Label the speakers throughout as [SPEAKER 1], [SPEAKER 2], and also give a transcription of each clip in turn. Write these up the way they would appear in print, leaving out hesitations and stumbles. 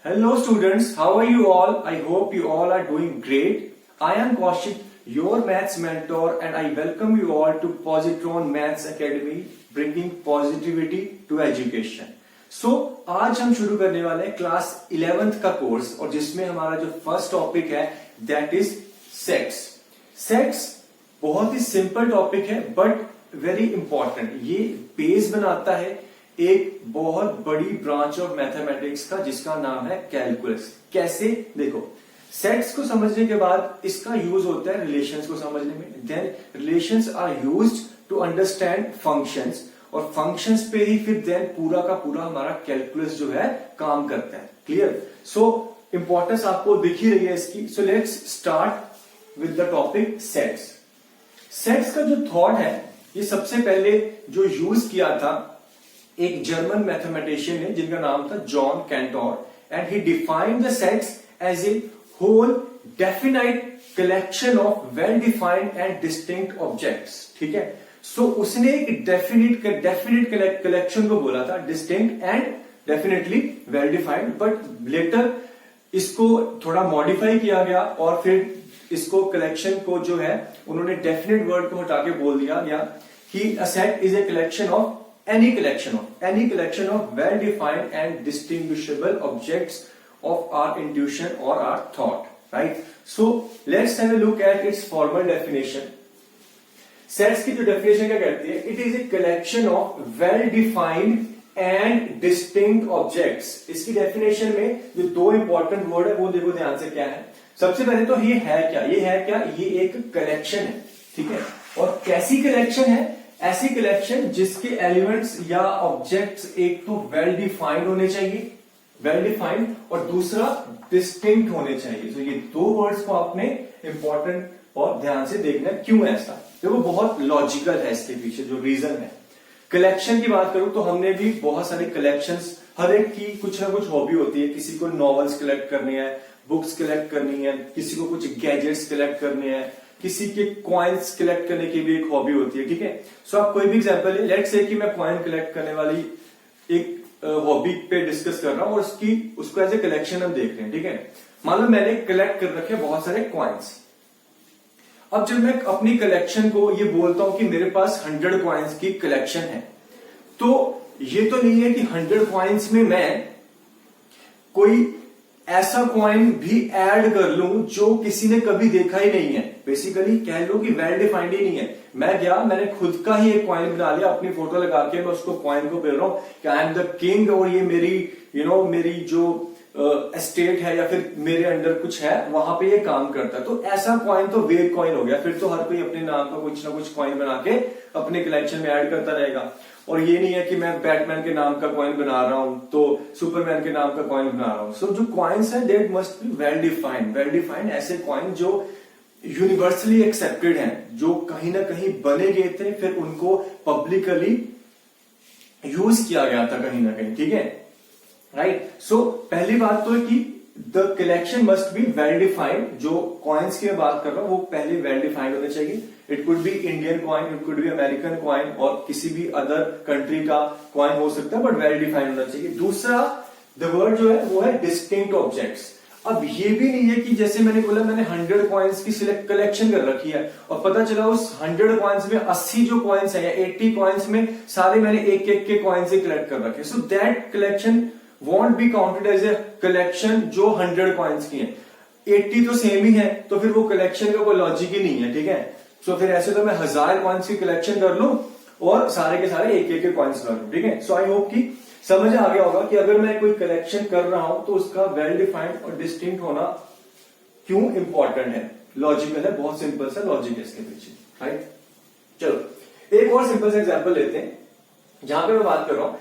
[SPEAKER 1] Hello students, how are you all? I hope you all are doing great. I am Kaushik, your maths mentor, and I welcome you all to Positron Maths Academy, bringing positivity to education. आज हम शुरू करने वाले हैं class 11th का course और जिसमें हमारा जो फर्स्ट टॉपिक है दैट इज सेट्स। सेट्स बहुत ही सिंपल टॉपिक है बट वेरी इंपॉर्टेंट। ये बेस बनाता है एक बहुत बड़ी ब्रांच ऑफ मैथमेटिक्स का जिसका नाम है कैलकुलस। कैसे? देखो, सेट्स को समझने के बाद इसका यूज होता है रिलेशंस को समझने में। Then relations are used to understand functions और फंक्शंस पे ही फिर देन पूरा का पूरा हमारा कैलकुलस जो है काम करता है। क्लियर? सो इंपॉर्टेंस आपको दिख ही रही है इसकी। So let's start with the topic sets. Sets का जो थॉट है ये सबसे पहले जो यूज किया था एक जर्मन मैथमेटिशियन ने जिनका नाम था John Cantor and he defined the sets as a whole definite collection of well defined and distinct objects. ठीक है, सो उसने एक डेफिनिट कलेक्शन को बोला था, distinct and definitely well defined, but later इसको थोड़ा मॉडिफाई किया गया और फिर इसको कलेक्शन को जो है उन्होंने डेफिनेट वर्ड को हटा के बोल दिया गया कि a set is a collection of any collection of well defined and distinguishable objects of our intuition or our thought, right? So let's have a look at its formal definition. Sets की जो definition क्या कहती है? It is a collection of well defined and distinct objects. इसकी definition में जो दो important word है वो देखो ध्यान से क्या है। सबसे पहले तो ये है क्या? ये एक collection है, ठीक है? और कैसी collection है? ऐसी कलेक्शन जिसके एलिमेंट्स या ऑब्जेक्ट्स एक तो वेल डिफाइंड होने चाहिए, वेल डिफाइंड, और दूसरा डिस्टिंक्ट होने चाहिए। तो ये दो वर्ड्स को आपने इंपॉर्टेंट और ध्यान से देखना है। क्यों ऐसा? देखो बहुत लॉजिकल है इसके पीछे जो रीजन है। कलेक्शन की बात करूं तो हमने भी बहुत सारे कलेक्शंस, हर एक की कुछ ना कुछ हॉबी होती है। किसी को नॉवेल्स कलेक्ट करनी है, बुक्स कलेक्ट करनी है, किसी को कुछ गैजेट्स कलेक्ट करने हैं, किसी के कॉइन्स कलेक्ट करने की भी एक हॉबी होती है। ठीक है, सो आप कोई भी एग्जांपल ले, लेट्स से कि मैं कॉइन कलेक्ट करने वाली एक हॉबी पे डिस्कस कर रहा हूं और उसको एज ए कलेक्शन हम देख रहे हैं। ठीक है, मान लो मैंने कलेक्ट कर रखे बहुत सारे कॉइन्स। अब जब मैं अपनी कलेक्शन को ये बोलता हूं कि मेरे पास 100 कॉइन्स की कलेक्शन है, तो ये तो नहीं है कि 100 कॉइन्स में मैं कोई ऐसा कॉइन भी ऐड कर लूं जो किसी ने कभी देखा ही नहीं है। बेसिकली कह लो कि वेल डिफाइंड ही नहीं है। मैंने खुद का ही एक कॉइन बना लिया, अपनी फोटो लगा के मैं उसको कॉइन को बोल रहा हूं कि आई एम द किंग और ये मेरी मेरी जो एस्टेट है या फिर मेरे अंडर कुछ है वहां पे ये काम करता है। तो ऐसा कॉइन तो वेब कॉइन हो गया। फिर तो हर कोई अपने नाम का कुछ ना कुछ कॉइन बना के अपने कलेक्शन में ऐड करता रहेगा। और ये नहीं है कि मैं बैटमैन के नाम का कॉइन बना रहा हूं तो सुपरमैन के नाम का कॉइन बना रहा हूं। सो जो कॉइन्स है that must be well defined ऐसे कॉइन जो यूनिवर्सली एक्सेप्टेड हैं, जो कहीं ना कहीं बने गए थे, फिर उनको पब्लिकली यूज किया गया था कहीं ना कहीं। ठीक है, राइट? सो पहली बात तो है कि the collection must be well defined. जो कॉइन्स की मैं बात कर रहा हूं वो पहले वेल डिफाइंड होने चाहिए। It could be Indian coin, it could be American coin और किसी भी अदर कंट्री का कॉइन हो सकता है, बट वेल डिफाइंड होना चाहिए। दूसरा द वर्ड जो है वो है डिस्टिंक्ट ऑब्जेक्ट्स। अब ये भी नहीं है कि जैसे मैंने बोला मैंने 100 कॉइन्स की सिलेक्ट कलेक्शन कर रखी है और पता चला उस 100 कॉइन्स में 80 जो कॉइन्स है या 80 कॉइन्स में सारे मैंने एक एक के कॉइन्स ही कलेक्ट कर रखे। So that collection won't be counted as a collection जो 100 कॉइन्स की है। 80 तो सेम ही है तो फिर वो कलेक्शन का कोई लॉजिक ही नहीं है। ठीक है, सो फिर ऐसे तो मैं 1000 कॉइन्स की कलेक्शन कर लूं और सारे के सारे एक एक के कॉइन्स कर लूं। ठीक है, सो आई होप कि समझ आ गया होगा कि अगर मैं कोई कलेक्शन कर रहा हूं तो उसका वेल डिफाइंड और डिस्टिंक्ट होना क्यों इंपॉर्टेंट है। लॉजिकल है, बहुत सिंपल सा लॉजिक है इसके पीछे, राइट? चलो एक और सिंपल सा एग्जांपल लेते हैं जहां पे मैं बात कर रहा हूं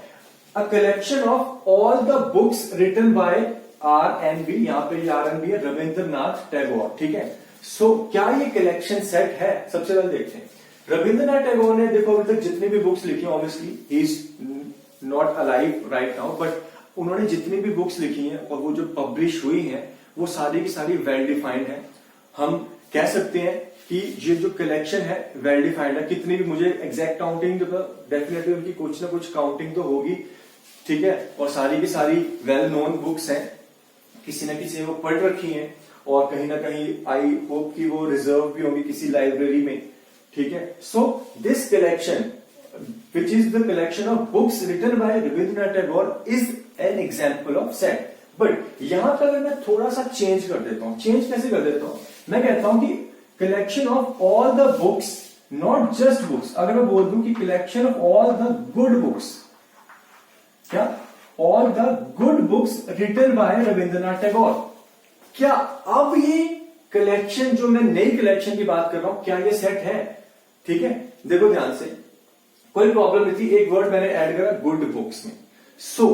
[SPEAKER 1] a collection of all the books written by RNB। यहां पे RNB है रविंद्रनाथ टैगोर। ठीक है, सो क्या ये कलेक्शन सेट है? सबसे पहले देखते हैं। रविंद्रनाथ टैगोर ने देखो अभी तक जितनी भी बुक्स लिखी, obviously he is not alive right now, but उन्होंने जितनी भी बुक्स लिखी हैं और वो जो पब्लिश हुई हैं वो सारी की सारी वेल डिफाइंड है। हम कह सकते हैं कि ये जो कलेक्शन है वेल डिफाइंड है। कितनी भी, मुझे एग्जैक्ट काउंटिंग तो डेफिनेटली उनकी कुछ ना कुछ काउंटिंग तो होगी। ठीक है, और सारी की सारी वेल नोन बुक्स हैं। किसी न किसी ने वो पढ़ रखी हैं और कहीं ना कहीं आई होप कि वो रिजर्व भी होंगी किसी लाइब्रेरी में, ठीक है। So this collection which is the collection of books written by Rabindranath Tagore is an example of set. But यहां पर अगर मैं थोड़ा सा चेंज कर देता हूं, चेंज कैसे कर देता हूं, मैं कहता हूं कि collection of all the books, not just books. अगर मैं बोल दूं कि collection of all the good books, क्या all the good books written by Rabindranath Tagore, क्या अब ये कलेक्शन जो मैं नई कलेक्शन की बात कर रहा हूं, क्या ये सेट है? ठीक है, देखो ध्यान से, कोई प्रॉब्लम नहीं थी, एक वर्ड मैंने ऐड करा गुड बुक्स में। सो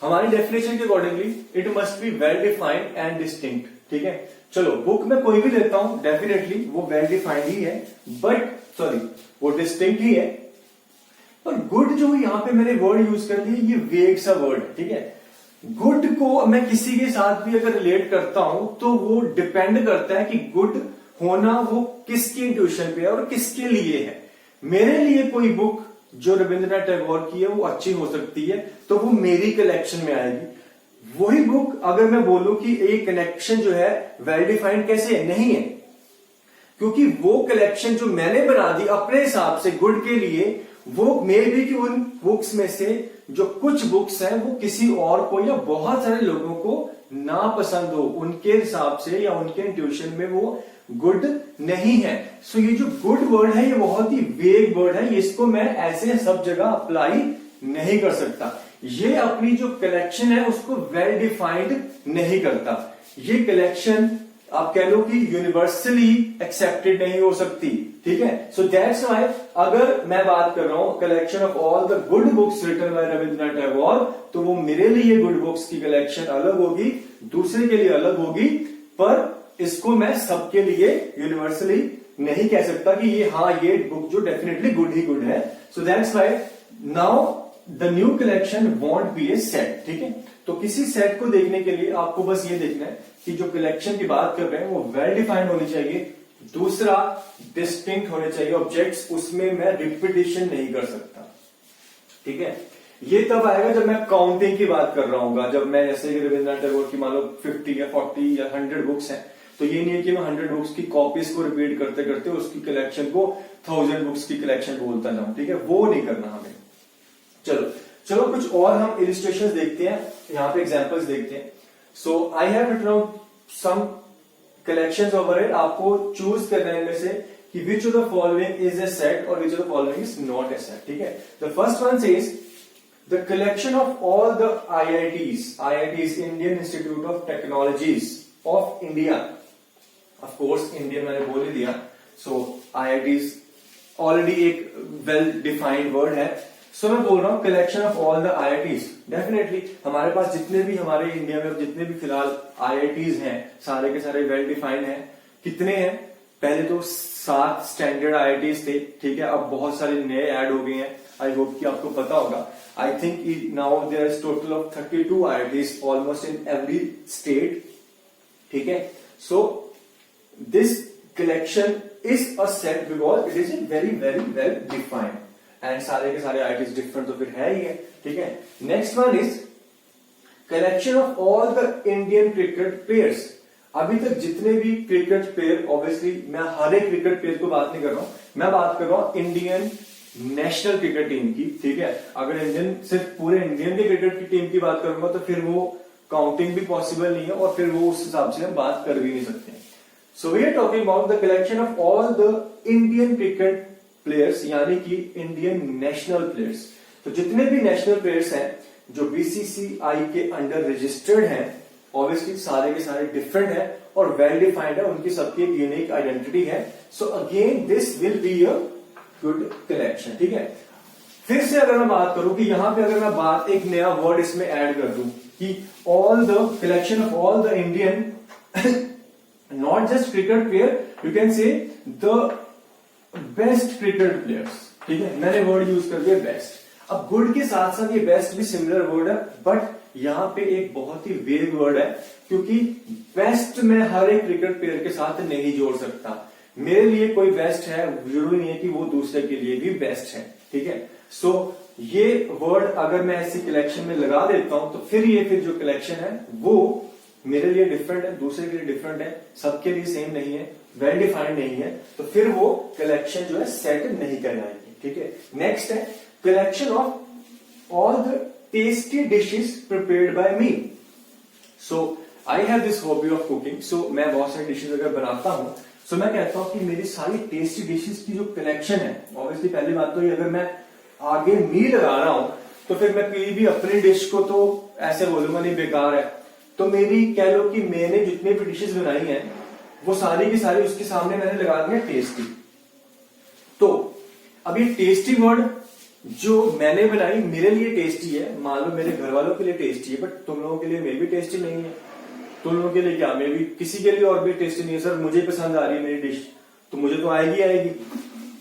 [SPEAKER 1] हमारी डेफिनेशन के accordingly it must be well defined and distinct, ठीक है। चलो बुक में कोई भी लेता हूं, डेफिनेटली वो वेल डिफाइंड ही है, बट सॉरी वो डिस्टिंक्ट ही है। पर गुड जो यहां पे मैंने वर्ड यूज कर लिया, ये वेग सा वर्ड है, ठीक है। गुड को मैं किसी के साथ भी अगर रिलेट करता हूं तो वो डिपेंड करता है कि गुड होना वो किसकी इंट्यूशन पे है और किसके लिए है। मेरे लिए कोई बुक जो रविंद्रनाथ टैगोर की है वो अच्छी हो सकती है, तो वो मेरी कलेक्शन में आएगी। वही बुक अगर मैं बोलूं कि एक कलेक्शन जो है वेल डिफाइंड, कैसे है? नहीं है, क्योंकि वो कलेक्शन जो मैंने बना दी अपने हिसाब से गुड के लिए, वो मे बी कि उन बुक्स में से जो कुछ बुक्स हैं वो किसी और को या बहुत सारे लोगों को ना पसंद हो, उनके हिसाब से या उनके इंट्यूशन में वो गुड नहीं है। सो ये जो गुड वर्ड है ये बहुत ही वेग वर्ड है, इसको मैं ऐसे सब जगह अप्लाई नहीं कर सकता। ये अपनी जो कलेक्शन है उसको वेल डिफाइंड नहीं करता। ये कलेक्शन आप कह लो कि यूनिवर्सली एक्सेप्टेड नहीं हो सकती, ठीक है। सो दैट्स व्हाई अगर मैं बात कर रहा हूं collection of all the good books written by Rabindranath Tagore, तो वो मेरे लिए गुड बुक्स की कलेक्शन अलग होगी, दूसरे के लिए अलग होगी, पर इसको मैं सबके लिए यूनिवर्सली नहीं कह सकता कि ये हाँ ये बुक जो डेफिनेटली गुड ही गुड है। So that's why now the new collection won't be a set, ठीक है। तो किसी सेट को देखने के लिए आपको बस ये देखना है कि जो कलेक्शन की बात कर रहे हैं वो वेल डिफाइंड होनी चाहिए, दूसरा डिस्टिंक्ट होने चाहिए ऑब्जेक्ट्स, उसमें मैं रिपीटिशन नहीं कर सकता, ठीक है। ये तब आएगा जब मैं काउंटिंग की बात कर रहा हूँ, जब मैं जैसे रविंद्रनाथ टैगोर की मान लो 50 या 40 या 100 बुक्स हैं, तो ये नहीं है कि मैं 100 बुक्स की कॉपीज को रिपीट करते करते उसकी कलेक्शन को 1000 बुक्स की कलेक्शन बोलता जाऊं, ठीक है, वो नहीं करना हमें। चलो कुछ और हम इलिस्ट्रेशंस देखते हैं, यहाँ पे एग्जांपल्स देखते हैं। So I have written out some collections over it, आपको चूज करना है इनमें से कि which of the following is a set और which of the following is not a set, ठीक है। The first one says the collection of all the IITs Indian Institute of Technologies of India, of course Indian मैंने बोल ही दिया, so IITs already एक well defined word है। सो मैं बोल रहा हूं collection of all the IITs, definitely हमारे पास जितने भी हमारे इंडिया में जितने भी फिलहाल IITs हैं सारे के सारे वेल डिफाइंड हैं। कितने हैं? पहले तो 7 स्टैंडर्ड IITs थे, ठीक है, अब बहुत सारे नए ऐड हो गए हैं, आई होप कि आपको पता होगा। I think now there is total of 32 IITs almost in every state, ठीक है। So this collection is a set because it is very very well defined and सारे के सारे IITs डिफरेंट तो फिर है ही है, ठीक है। Next one is collection of all the Indian cricket players. अभी तक जितने भी क्रिकेट प्लेयर, ऑब्वियसली मैं हर एक क्रिकेट प्लेयर को बात नहीं कर रहा हूं, मैं बात कर रहा हूं इंडियन नेशनल क्रिकेट टीम की, ठीक है। अगर इंडियन सिर्फ पूरे इंडियन के क्रिकेट की टीम की बात करूंगा तो फिर वो काउंटिंग भी पॉसिबल नहीं है और फिर वो उस हिसाब से हम बात कर भी नहीं सकते। So we are talking about the collection of all the Indian cricket players, यानी कि इंडियन नेशनल प्लेयर्स। तो जितने भी नेशनल प्लेयर्स हैं जो BCCI के अंडर रजिस्टर्ड हैं, ऑब्वियसली सारे के सारे डिफरेंट हैं और वेल डिफाइंड है, उनकी सबकी एक यूनिक आइडेंटिटी है। So again this will be a good collection, ठीक है। फिर से अगर मैं बात करूं कि यहां पे अगर मैं बात एक नया वर्ड इसमें ऐड कर दूं कि all the collection of all the Indian not just cricket player, you can से द बेस्ट क्रिकेट प्लेयर्स, ठीक है, मैंने वर्ड यूज कर दिया बेस्ट। अब गुड के साथ साथ ये बेस्ट भी सिमिलर वर्ड है, बट यहां पे एक बहुत ही वेग वर्ड है, क्योंकि बेस्ट मैं हर एक क्रिकेट प्लेयर के साथ नहीं जोड़ सकता। मेरे लिए कोई बेस्ट है, जरूरी नहीं है कि वो दूसरे के लिए भी बेस्ट है, ठीक है। सो ये वर्ड अगर मैं ऐसी कलेक्शन में लगा देता हूं तो फिर जो कलेक्शन है वो मेरे लिए डिफरेंट है, दूसरे के लिए डिफरेंट है, सबके लिए सेम नहीं है, वेल डिफाइंड नहीं है, तो फिर वो कलेक्शन जो है सेट नहीं कहलाएगी। ठीक है, नेक्स्ट है collection of all the tasty dishes prepared by me. So I have this hobby of cooking, so मैं बहुत सारी डिशेस अगर बनाता हूं, सो मैं कहता हूं कि मेरी सारी टेस्टी डिशेस की जो कलेक्शन है, ऑब्वियसली पहली बात तो ये, अगर मैं आगे मी लगा रहा हूं तो फिर मैं कोई भी अपनी डिश को तो ऐसे बोलूंगा नहीं बेकार है, तो मेरी कह लो कि मैंने जितने भी डिशेस बनाई हैं वो सारी की सारी उसके सामने मैंने लगा दिया टेस्टी। तो अब ये टेस्टी वर्ड जो मैंने बनाई मेरे लिए टेस्टी है, मान लो मेरे घर वालों के लिए टेस्टी है, बट तुम लोगों के लिए मे भी टेस्टी नहीं है, तुम लोगों के लिए क्या, मे भी किसी के लिए और भी टेस्टी नहीं है। सर मुझे पसंद आ रही है मेरी डिश तो मुझे तो आएगी।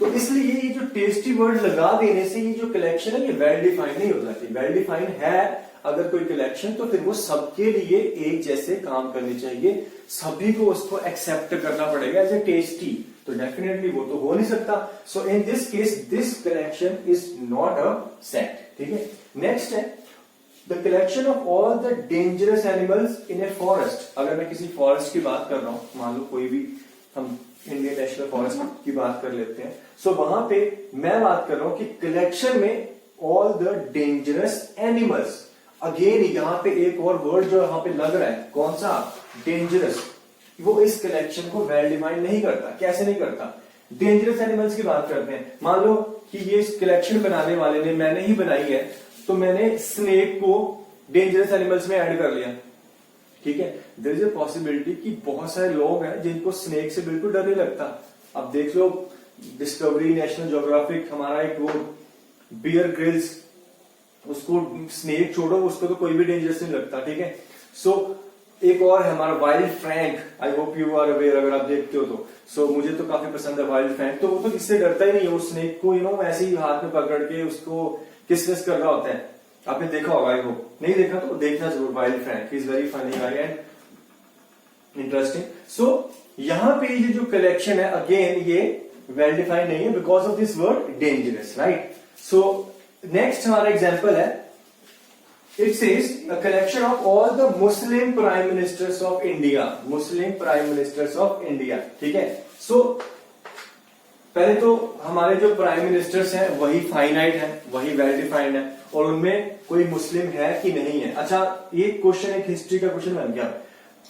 [SPEAKER 1] तो इसलिए ये जो टेस्टी वर्ड लगा देने से ये जो कलेक्शन है ये वेल डिफाइंड नहीं हो जाती। वेल डिफाइंड है अगर कोई कलेक्शन तो फिर वो सबके लिए एक जैसे काम करनी चाहिए, सभी को उसको एक्सेप्ट करना पड़ेगा एज ए टेस्टी, तो डेफिनेटली वो तो हो नहीं सकता। So in this case this collection is not a set. ठीक है, नेक्स्ट है the collection of all the dangerous animals in a forest. अगर मैं किसी फॉरेस्ट की बात कर रहा हूं, मान लो कोई भी हम इंडियन नेशनल फॉरेस्ट की बात कर लेते हैं, सो वहां पे मैं बात कर रहा हूं कि कलेक्शन में all the dangerous animals. Again यहां पे एक और वर्ड जो यहां पे लग रहा है, कौन सा, डेंजरस, वो इस कलेक्शन को वेल डिफाइन नहीं करता। कैसे नहीं करता, डेंजरस एनिमल्स की बात करते हैं, मान लो कि ये कलेक्शन बनाने वाले ने, मैंने ही बनाई है, तो मैंने स्नेक को डेंजरस एनिमल्स में ऐड कर लिया। ठीक है, देयर इज ए पॉसिबिलिटी कि बहुत सारे लोग हैं जिनको स्नेक से बिल्कुल डर नहीं लगता। अब देख लो डिस्कवरी, नेशनल ज्योग्राफिक, हमारा एक वो बियर ग्रिल्स, उसको स्नेक छोड़ो, उसको तो कोई भी डेंजरस नहीं लगता। ठीक है, सो एक और है हमारा wild frank, I hope you are aware, अगर आप देखते हो तो। सो मुझे तो काफी पसंद है वाइल्ड फ्रैंक, तो वो तो किससे डरता ही नहीं है, वो स्नेक को ऐसे ही हाथ में पकड़ के उसको किस कर रहा होता है। आपने देखा होगा, आई होप, नहीं देखा तो देखना जरूर, wild Frank is very funny guy and interesting. So यहाँ पे ये जो कलेक्शन है अगेन ये वेल डिफाइंड नहीं है because of this word dangerous, right. So next हमारा एग्जाम्पल है, it says a collection of all the Muslim prime ministers of India. Muslim prime ministers of India. ठीक है, सो पहले तो हमारे जो प्राइम मिनिस्टर्स हैं वही फाइनाइट है, वही वेल डिफाइंड है, और उनमें कोई मुस्लिम है कि नहीं है। अच्छा, ये क्वेश्चन एक हिस्ट्री का क्वेश्चन बन गया।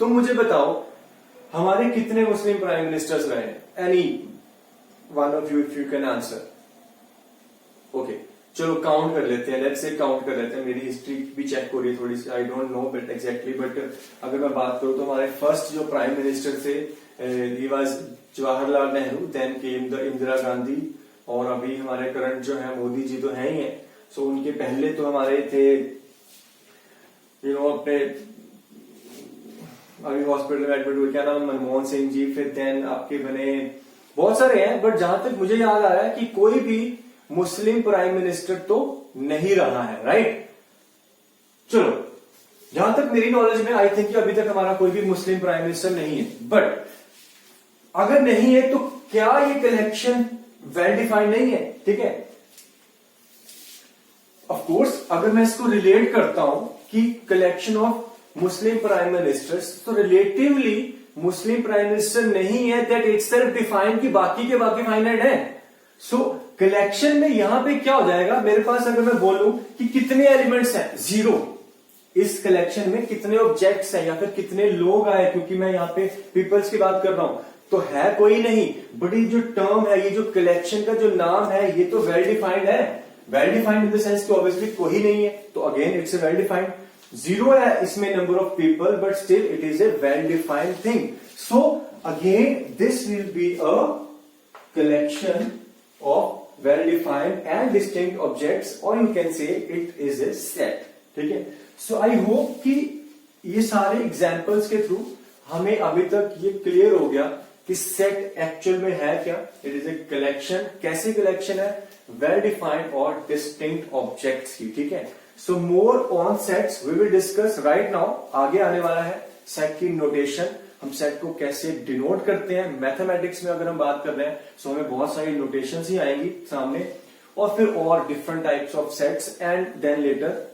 [SPEAKER 1] तुम मुझे बताओ हमारे कितने मुस्लिम प्राइम मिनिस्टर्स रहे? Any one of you if you can answer. Okay, चलो काउंट कर लेते हैं, लेट्स से काउंट कर लेते हैं। मेरी हिस्ट्री भी चेक हो रही है थोड़ी सी, I don't know but exactly, but अगर मैं बात करूं तो हमारे फर्स्ट जो प्राइम मिनिस्टर थे he was Jawaharlal Nehru, then came the Indira Gandhi, और अभी हमारे करंट जो है मोदी जी तो है ही है। सो उनके पहले तो हमारे थे अपने अभी हॉस्पिटल में एडमिट हुए, क्या नाम, मनमोहन सिंह जी, फिर देन आपके बने बहुत सारे हैं, बट जहां तक मुझे याद आ रहा है कि कोई भी मुस्लिम प्राइम मिनिस्टर तो नहीं रहा है, राइट। चलो, जहां तक मेरी नॉलेज में आई थिंक अभी तक हमारा कोई भी मुस्लिम प्राइम मिनिस्टर नहीं है, बट अगर नहीं है तो क्या ये कलेक्शन वेल डिफाइंड नहीं है? ठीक है, ऑफ कोर्स अगर मैं इसको रिलेट करता हूं कि collection of Muslim prime ministers, तो रिलेटिवली मुस्लिम प्राइम मिनिस्टर नहीं है, दैट इटसेल्फ डिफाइंड, कि बाकी के बाकी फाइनाइट है। सो कलेक्शन में यहां पे क्या हो जाएगा, मेरे पास अगर मैं बोलूं कि कितने एलिमेंट्स हैं, 0, इस कलेक्शन में कितने ऑब्जेक्ट्स हैं या फिर कितने लोग आए, क्योंकि मैं यहाँ पे पीपल्स की बात कर रहा हूं, तो है कोई नहीं। बट ये जो टर्म है, ये जो कलेक्शन का जो नाम है, ये तो वेल डिफाइंड है। Well defined in the sense कि ऑब्वियसली कोई नहीं है, तो again it's a well defined. 0 है इसमें number of people, but still it is A well defined thing. So again this will be a collection of well defined and distinct objects, or you can say it is a set. ठीक है, so I hope कि ये सारे examples के through हमें अभी तक ये क्लियर हो गया कि सेट एक्चुअल में है क्या। It is a collection. कैसी कलेक्शन है? वेल डिफाइंड और डिस्टिंक्ट ऑब्जेक्ट्स की। ठीक है, so more on sets we will discuss right now. आगे आने वाला है सेट की नोटेशन, हम सेट को कैसे डिनोट करते हैं। मैथमेटिक्स में अगर हम बात कर रहे हैं तो हमें बहुत सारी नोटेशंस ही आएंगी सामने, और फिर और different types of sets and then later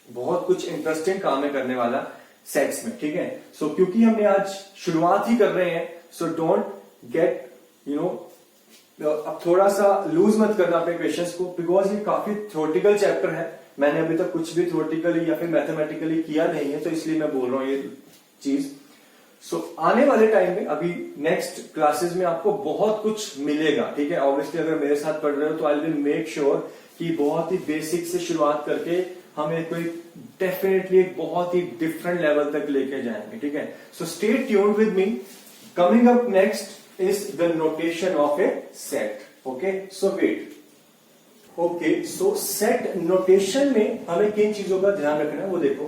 [SPEAKER 1] बहुत कुछ इंटरेस्टिंग काम है करने वाला सेट्स में, ठीक है। सो क्योंकि हमने आज शुरुआत ही कर रहे हैं, सो डोंट गेट अब थोड़ा सा लूज मत करना अपने क्वेश्चंस को, बिकॉज ये काफी थ्योरेटिकल चैप्टर है। मैंने अभी तक कुछ भी थ्योरेटिकली या फिर मैथमेटिकली किया नहीं है, तो इसलिए मैं बोल रहा हूं ये चीज। सो आने वाले टाइम में अभी नेक्स्ट क्लासेस में आपको बहुत कुछ मिलेगा, ठीक है। ऑब्वियसली अगर मेरे साथ पढ़ रहे हो तो आई विल मेक श्योर कि बहुत ही बेसिक से शुरुआत करके हमें कोई डेफिनेटली एक बहुत ही डिफरेंट लेवल तक लेके जाएंगे, ठीक है। So stay tuned with me. Coming up next is the notation of a set. Okay, so wait. Okay, so set notation में हमें किन चीजों का ध्यान रखना है वो देखो।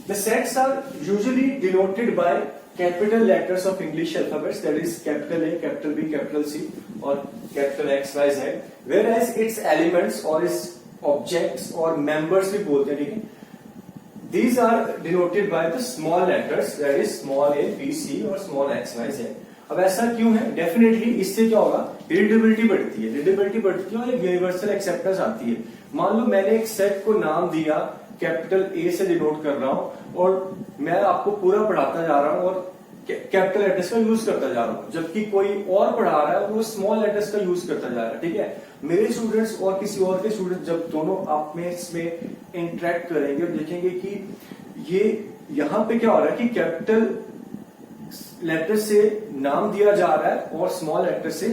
[SPEAKER 1] The sets are usually denoted by capital letters of English alphabets, that is capital A, capital B, capital C or capital X, Y, Z, whereas its elements or its objects or members भी बोलते हैं, ठीक है। These are denoted by the small letters, that is small a, b, c और small x, y, z. अब ऐसा क्यों है? डेफिनेटली इससे क्या होगा, रीडेबिलिटी बढ़ती है, रीडेबिलिटी बढ़ती है और एक यूनिवर्सल एक्सेप्टेंस आती है। मान लो मैंने एक सेट को नाम दिया, कैपिटल ए से डिनोट कर रहा हूं और मैं आपको पूरा पढ़ाता जा रहा हूं और कैपिटल लेटर्स का यूज करता जा रहा हूं, जबकि कोई और पढ़ा रहा है वो स्मॉल लेटर्स का यूज करता जा रहा है, ठीक है। मेरे स्टूडेंट्स और किसी और के स्टूडेंट्स जब दोनों आप में इसमें इंटरेक्ट करेंगे और देखेंगे कि ये यहां पे क्या हो रहा है कि कैपिटल लेटर से नाम दिया जा रहा है और स्मॉल लेटर से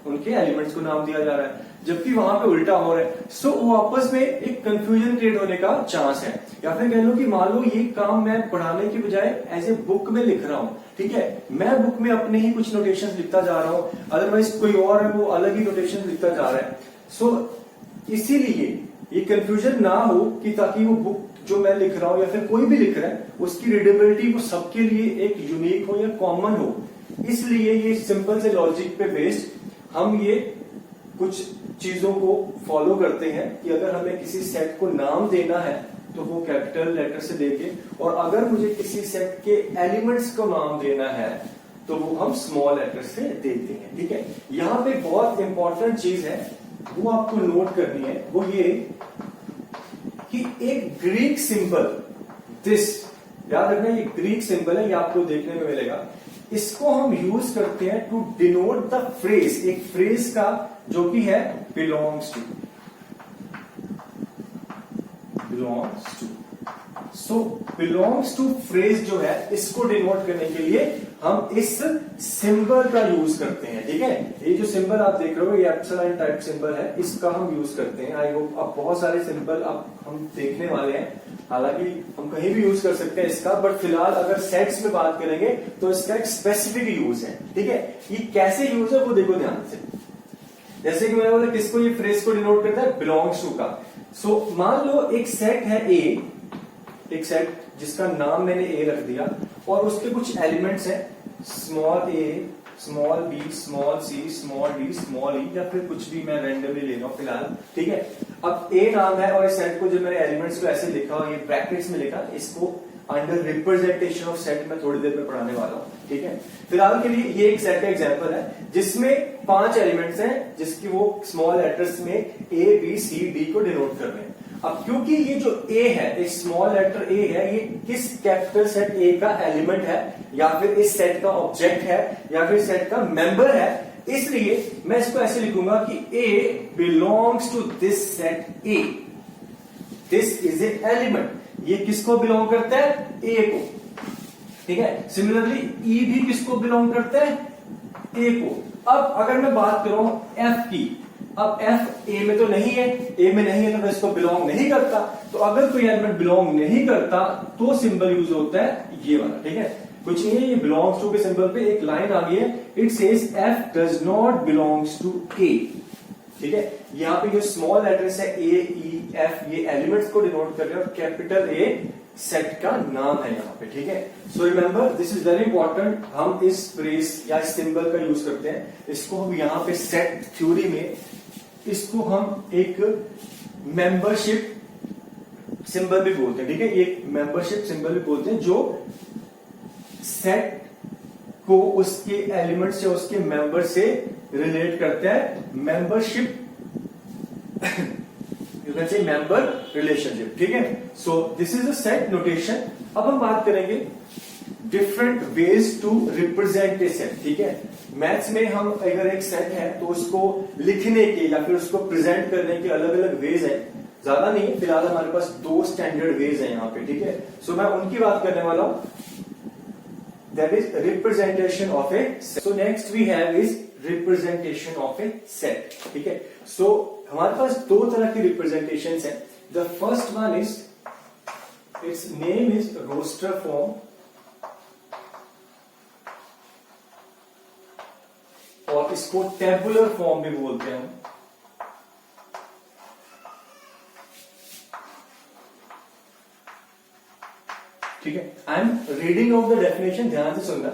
[SPEAKER 1] उनके एलिमेंट्स को नाम दिया जा रहा है, जबकि वहां पे उल्टा हो रहा है। सो वो आपस में एक कंफ्यूजन क्रिएट होने का चांस है। या फिर कह लो कि मान लो ये काम मैं पढ़ाने की बजाय एज ए बुक में लिख रहा हूं, ठीक है। मैं बुक में अपने ही कुछ नोटेशंस लिखता जा रहा हूं, अदरवाइज कोई और है वो अलग ही नोटेशन लिखता जा रहा है। सो इसीलिए ये कंफ्यूजन ना हो कि ताकि वो बुक जो मैं लिख रहा हूं या फिर कोई भी लिख रहा है उसकी रीडेबिलिटी वो सबके लिए एक यूनिक हो या कॉमन हो, इसलिए ये सिंपल से लॉजिक पे बेस्ड हम ये कुछ चीजों को फॉलो करते हैं कि अगर हमें किसी सेट को नाम देना है तो वो कैपिटल लेटर से देके, और अगर मुझे किसी सेट के एलिमेंट्स को नाम देना है तो वो हम स्मॉल लेटर से देते हैं, ठीक है। यहां पे बहुत इंपॉर्टेंट चीज है वो आपको नोट करनी है, वो ये कि एक ग्रीक सिंबल, दिस याद रखना, ये ग्रीक सिंबल है, ये आपको देखने में मिलेगा। इसको हम यूज करते हैं टू डिनोट द फ्रेज, एक फ्रेज का जो कि है belongs to, belongs to. So belongs to phrase जो है इसको डिनोट करने के लिए हम इस सिंबल का यूज करते हैं, ठीक है। ये जो सिंबल आप देख रहे हो ये एप्सिलॉन टाइप सिंबल है, इसका हम यूज करते हैं। आई होप अब बहुत सारे सिंबल अब हम देखने वाले हैं, हालांकि हम कहीं भी यूज कर सकते हैं इसका, बट फिलहाल अगर सेट्स में बात करेंगे तो इसका एक स्पेसिफिक यूज है, ठीक है। ये कैसे यूज है वो देखो ध्यान से। जैसे कि मैंने बोला किसको ये फ्रेज को डिनोट करता है, बिलोंग्स टू का। सो मान लो एक सेट है ए, एक सेट जिसका नाम मैंने ए रख दिया और उसके कुछ एलिमेंट्स हैं, स्मॉल ए, small B, small C, small D, small ई, या फिर कुछ भी मैं रैंडमली ले रहा हूं फिलहाल, ठीक है। अब ए नाम है और इस सेट को जो मैंने एलिमेंट्स को ऐसे लिखा और ये ब्रैकेट्स में लिखा, इसको अंडर रिप्रेजेंटेशन ऑफ सेट में थोड़ी देर में पढ़ाने वाला हूं, ठीक है। फिलहाल के लिए ये एक सेट का एग्जांपल है जिसमें 5 एलिमेंट्स हैं, जिसकी वो स्मॉल लेटर्स में ए, बी, सी, डी को डिनोट कर रहे हैं। अब क्योंकि ये जो ए है, एक स्मॉल लेटर ए है, ये किस कैपिटल सेट ए का एलिमेंट है या फिर इस सेट का ऑब्जेक्ट है या फिर सेट का मेंबर है, इसलिए मैं इसको ऐसे लिखूंगा कि A belongs to this set A, this is a element. ये किसको बिलोंग करता है, ए को, ठीक है। सिमिलरली ई भी किसको बिलोंग करता है, ए को। अब अगर मैं बात करूं एफ की, अब एफ ए में तो नहीं है, ए में नहीं है तो मैं इसको बिलोंग नहीं करता, तो अगर कोई एलिमेंट बिलोंग नहीं करता तो सिंबल यूज होता है ये वाला, ठीक है। कुछ नहीं है, ये बिलोंग्स टू के सिंबल पे एक लाइन आ गई है, it says F does not belongs to A, ठीक है। यहाँ पे जो स्मॉल लेटर्स है ए, ई, एफ, ये एलिमेंट्स को डिनोट कर रहे हैं और कैपिटल ए सेट का नाम है यहाँ पे, ठीक है। So remember this is very important. हम इस फ्रेज या इस सिंबल का यूज करते हैं, इसको हम यहाँ पे सेट थ्योरी में इसको हम एक मेंबरशिप सिंबल भी बोलते हैं, ठीक है। एक मेंबरशिप सिंबल भी बोलते हैं जो सेट को उसके एलिमेंट से, उसके मेंबर से रिलेट करता है। Membership you can say member relationship, ठीक है। So this is a set notation. अब हम बात करेंगे different ways to represent a set, ठीक है। मैथ्स में हम अगर एक सेट है तो उसको लिखने के या फिर उसको प्रेजेंट करने के अलग अलग वेज है, ज्यादा नहीं है, फिलहाल हमारे पास 2 स्टैंडर्ड वेज है यहाँ पे, ठीक है। सो मैं उनकी बात करने वाला हूं, that is representation of a set. So next we have is representation of a set, ठीक है। सो हमारे पास 2 तरह की रिप्रेजेंटेशन है। The first one is, its name is roster form, और इसको टेबुलर फॉर्म भी बोलते हैं। ठीक है, I am reading out the definition, ध्यान से सुनना।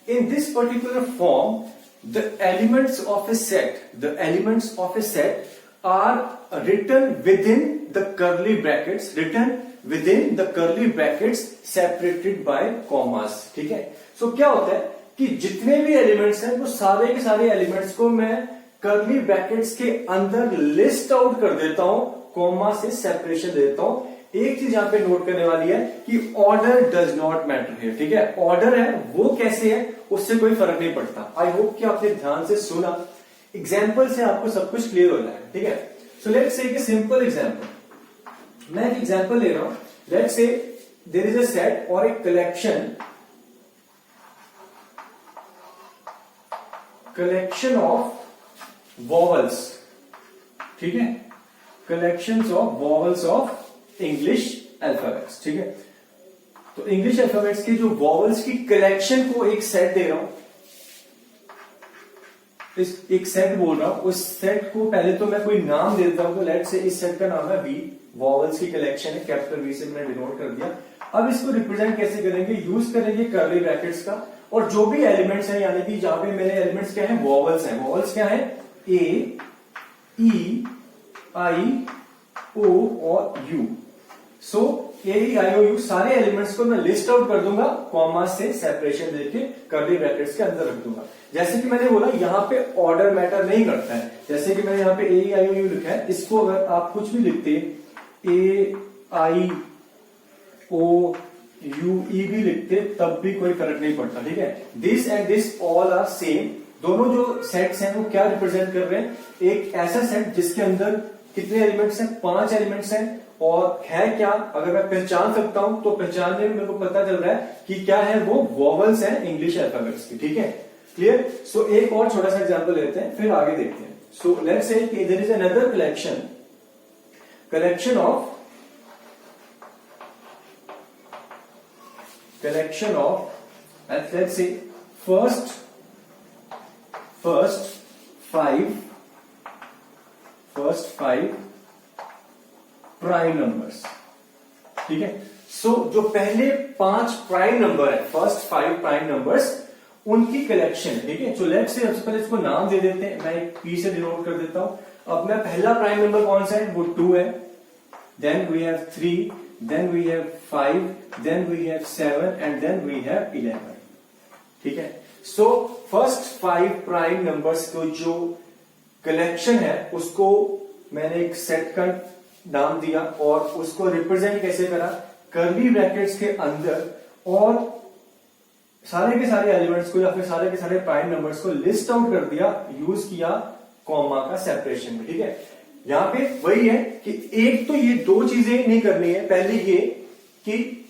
[SPEAKER 1] In this particular form the elements of a set, the elements of a set are written within the curly brackets, written within the curly brackets separated by commas, ठीक है। सो क्या होता है कि जितने भी एलिमेंट्स हैं वो सारे के सारे एलिमेंट्स को मैं कर्ली ब्रैकेट्स के अंदर लिस्ट आउट कर देता हूं, कॉमा से सेपरेशन दे देता हूं। एक चीज यहां पे नोट करने वाली है कि order does not matter here, ठीक है। ऑर्डर है वो कैसे है उससे कोई फर्क नहीं पड़ता। आई होप कि आपने ध्यान से सुना, एग्जाम्पल से आपको सब कुछ क्लियर हो जाए, ठीक है। So let's take a simple example. मैं एक एग्जाम्पल ले रहा हूं, let's say there is a set और एक कलेक्शन ऑफ वॉवल्स, ठीक है, collections of vowels of English alphabets, ठीक है। तो इंग्लिश अल्फाबेट्स के जो वॉवल्स की कलेक्शन को एक सेट दे रहा हूं, एक सेट बोल रहा हूं। उस सेट को पहले तो मैं कोई नाम दे देता हूं, तो लेट्स से इस सेट का नाम है वी, वॉवल्स की कलेक्शन है, कैपिटल वी से मैंने डिनोट कर दिया। अब इसको रिप्रेजेंट कैसे करेंगे, यूज करेंगे कर्ली ब्रैकेट्स का, और जो भी एलिमेंट्स हैं, यानी कि जहां पे मेरे एलिमेंट्स क्या है, वॉवल्स हैं। वॉवल्स क्या है, ए, ई, आई, ओ और U. So A, E, I, O, U सारे एलिमेंट्स को मैं लिस्ट आउट कर दूंगा, कॉमा से सेपरेशन देके कर्ली ब्रैकेट्स के अंदर रख दूंगा। जैसे कि मैंने बोला यहाँ पे ऑर्डर मैटर नहीं करता है। जैसे कि मैंने यहाँ पे ए, ई, आई, ओ, यू लिखा है, इसको अगर आप कुछ भी लिखते, ए, आई, ओ, यू, ई भी लिखते तब भी कोई फर्क नहीं पड़ता, ठीक है। This and this all are same. दोनों जो सेट्स हैं वो क्या रिप्रेजेंट कर रहे हैं, एक ऐसा सेट जिसके अंदर कितने एलिमेंट्स हैं, 5 एलिमेंट्स हैं, और है क्या, अगर मैं पहचान सकता हूं तो पहचानने में मेरे को पता चल रहा है कि क्या है, वो वॉवल्स हैं इंग्लिश अल्फाबेट्स की, ठीक है, क्लियर। सो एक और छोटा सा एग्जांपल लेते हैं, फिर आगे देखते हैं। So let's say there is another collection of let's say first 5 prime numbers, ठीक है। सो जो पहले 5 प्राइम नंबर है, फर्स्ट 5 प्राइम नंबर्स, उनकी कलेक्शन है, ठीक है। सो लेट्स से सबसे पहले इसको नाम दे देते हैं, मैं एक पी से डिनोट कर देता हूं। अब मैं पहला प्राइम नंबर कौन सा है, वो 2 है, then we have 3, then we have 5, then we have 7 and then we have 11, ठीक है। सो फर्स्ट 5 प्राइम नंबर्स को जो कलेक्शन है उसको मैंने एक सेट का नाम दिया, और उसको रिप्रेजेंट कैसे करा, कर्ली ब्रैकेट्स के अंदर, और सारे के सारे एलिमेंट्स को या फिर सारे के सारे प्राइम नंबर्स को लिस्ट आउट कर दिया, यूज किया कॉमा का सेपरेशन में, ठीक है। यहां पे वही है कि एक तो ये 2 चीजें नहीं करनी है, पहली ये कि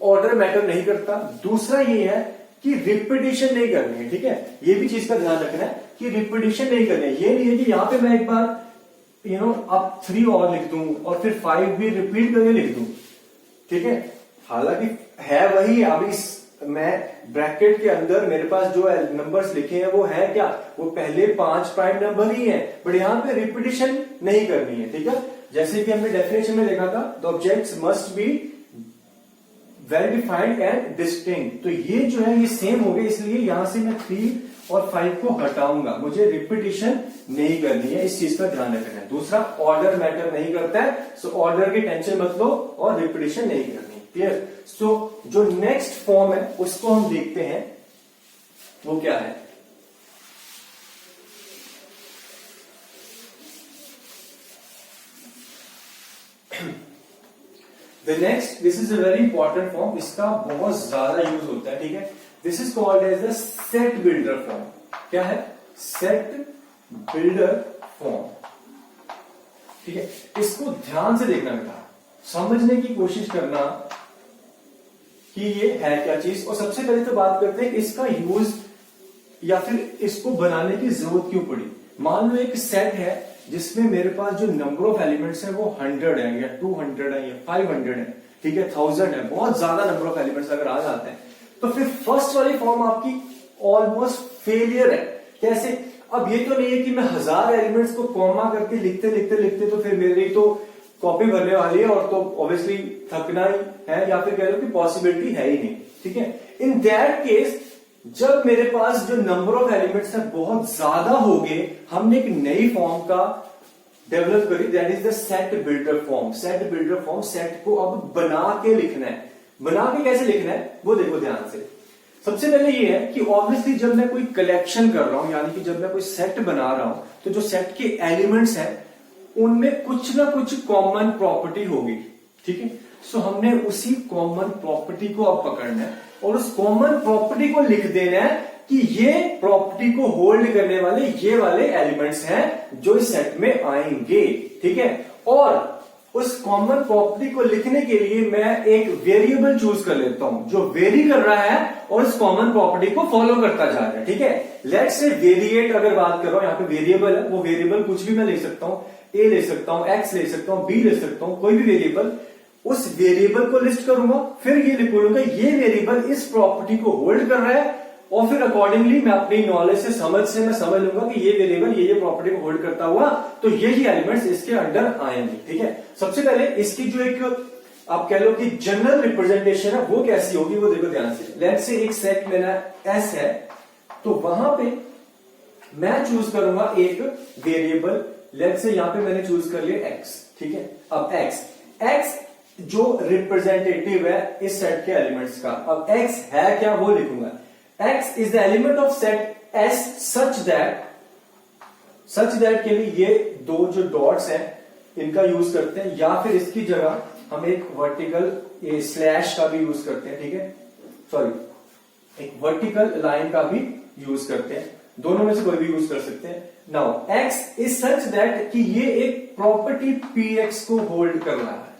[SPEAKER 1] ऑर्डर मैटर नहीं करता, दूसरा ये है कि रिपीटिशन नहीं करनी है, ठीक है। ये भी चीज का ध्यान रखना है कि रिपीटिशन नहीं करनी है। ये नहीं है कि यहां पे मैं एक बार अब 3 और लिख दूं और फिर 5 भी रिपीट करके लिख दूं, ठीक है। हालांकि है वही, अब इस मैं ब्रैकेट के अंदर मेरे पास जो नंबर्स लिखे हैं वो है क्या, वो पहले 5 प्राइम नंबर ही है, बट यहां पे रिपीटिशन नहीं करनी है, ठीक है। जैसे कि हमने डेफिनेशन में देखा था, the objects must be well defined and distinct. तो ये जो है ये सेम हो गए, इसलिए यहां से मैं 3 और 5 को हटाऊंगा, मुझे रिपीटिशन नहीं करनी है, इस चीज का ध्यान रखना है। दूसरा, ऑर्डर मैटर नहीं करता है, सो ऑर्डर की टेंशन मत लो और रिपीटिशन नहीं करनी, क्लियर। सो जो नेक्स्ट फॉर्म है उसको हम देखते हैं, वो क्या है। The next, this is a very important form, इसका बहुत ज्यादा यूज होता है, ठीक है। This is called as the set builder form. क्या है? सेट बिल्डर फॉर्म, ठीक है। इसको ध्यान से देखना बेटा, समझने की कोशिश करना कि ये है क्या चीज। और सबसे पहले तो बात करते हैं इसका यूज या फिर इसको बनाने की जरूरत क्यों पड़ी। मान लो एक सेट है जिसमें मेरे पास जो नंबर ऑफ एलिमेंट्स है वो 100 है या 200 है या 500 है, ठीक है, 1000 है, बहुत ज्यादा नंबर ऑफ एलिमेंट्स अगर आ जाते हैं तो फिर फर्स्ट वाली फॉर्म आपकी ऑलमोस्ट फेलियर है। कैसे? अब ये तो नहीं है कि मैं 1000 एलिमेंट्स को कॉमा करके लिखते लिखते लिखते तो फिर मेरी तो कॉपी भरने वाली है और तो ऑब्वियसली थकना ही है, या फिर कह लो कि पॉसिबिलिटी है ही नहीं, ठीक है। इन दैट केस जब मेरे पास जो नंबर ऑफ एलिमेंट्स है बहुत ज्यादा हो गए, हमने एक नई फॉर्म का डेवलप करी, that is the set builder form. Set builder form, set को अब बना के लिखना है। बना के कैसे लिखना है वो देखो ध्यान से। सबसे पहले ये है कि ऑब्वियसली जब मैं कोई कलेक्शन कर रहा हूं, यानी कि जब मैं कोई सेट बना रहा हूं, तो जो सेट के एलिमेंट्स हैं उनमें कुछ ना कुछ कॉमन प्रॉपर्टी होगी, ठीक है। सो हमने उसी कॉमन प्रॉपर्टी को अब पकड़ना है और उस कॉमन प्रॉपर्टी को लिख देना है कि ये प्रॉपर्टी को होल्ड करने वाले ये वाले एलिमेंट्स हैं जो इस सेट में आएंगे, ठीक है। और उस कॉमन प्रॉपर्टी को लिखने के लिए मैं एक वेरिएबल चूज कर लेता हूं जो वेरी कर रहा है और इस कॉमन प्रॉपर्टी को फॉलो करता जा रहा है, ठीक है। लेट्स से वेरिएट अगर बात कर रहा हूं, यहां पे वेरिएबल है, वो वेरिएबल कुछ भी मैं ले सकता हूं, ए ले सकता हूं, एक्स ले सकता हूं, बी ले सकता हूं, कोई भी वेरिएबल। उस वेरिएबल को लिस्ट करूंगा, फिर ये लिखूंगा ये वेरिएबल इस प्रॉपर्टी को होल्ड कर रहा है, और फिर अकॉर्डिंगली मैं अपनी नॉलेज से मैं समझ लूंगा कि ये वेरिएबल ये प्रॉपर्टी को होल्ड करता हुआ तो यही एलिमेंट्स इसके अंडर आएंगे, ठीक है। सबसे पहले इसकी जो एक आप कह लो कि जनरल रिप्रेजेंटेशन है वो कैसी होगी वो देखो ध्यान से। लेट्स से एक सेट मेरा एस है, तो वहां पे मैं चूज करूंगा एक वेरिएबल, लेट्स से यहां पे मैंने चूज कर लिया एक्स, ठीक है। अब एक्स जो रिप्रेजेंटेटिव है इस सेट के एलिमेंट्स का, अब एक्स है क्या वो लिखूंगा। X is the element of set S such that के लिए ये दो जो डॉट्स हैं इनका यूज करते हैं, या फिर इसकी जगह हम एक वर्टिकल स्लैश का भी यूज करते हैं, ठीक है, सॉरी एक वर्टिकल लाइन का भी यूज करते हैं, दोनों में से कोई भी यूज कर सकते हैं। Now x is such that कि ये एक प्रॉपर्टी पी एक्स को होल्ड कर रहा है।